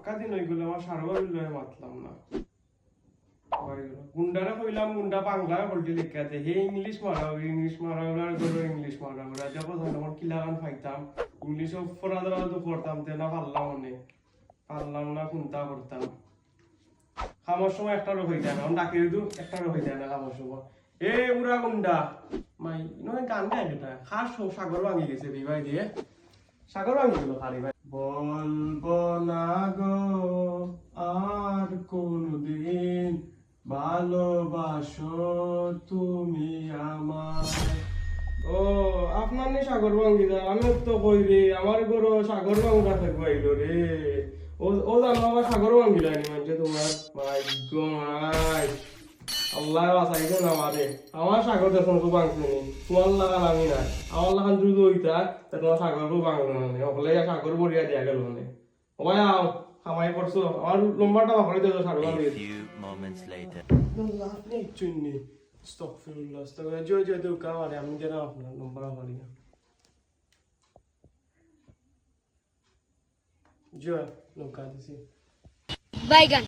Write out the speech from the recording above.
একা দিন ওইগুলো আমার সারবার মাতলাম না গুন্ডারে কইলাম গুন্ডা বাংলা বলতে লিখাতে হে ইংলিশ মারাও করে ইংলিশ মারাও রাজা প্রধান আমার কিলাগান খাইতাম ইংলিশও পড়াধরা তো পড়তাম তেনা পারলাম না কোনটা করতাম খামার সময় একটা রোগ হইতে না ডাকে দিও একটা রোগ হইতে না খামার সময় এ উড়া গুন্ডা মাই নয় গান গায় এটা খাস সাগর ভাঙি গেছে বিবাই দিয়ে সাগর ভাঙি গেল খালি ভাই বলবো না গো আর কোনদিন ভালোবাসো তুমি আমায় ও আপনার নি সাগর ভাঙ্গিদা আমি তো কইরি আমার ঘর সাগর ভাঙ্গা থাকবো আইলো রে ও জানো আবার সাগর ভাঙ্গিলানি মানছে তোমার মাই গড আল্লাহ বাঁচাইছে না আমারে আমার সাগর দেখুন খুব ভাঙছে তোমার লাগান আমি না আমার লাগান যদি হইতা তা তোমার সাগর খুব ভাঙলো না ওগুলো সাগর বড়িয়া দিয়া গেল মানে ও ভাই আও খামাই করছো আমার নম্বরটা বাপরে দিও সাগর ভাঙি আপনি চুন্নি আস্তাগফিরুল্লাহ জয় জয় তো কামারে আমি কেন আপনার নম্বর বলি না জয় লোক দিছি বাইগান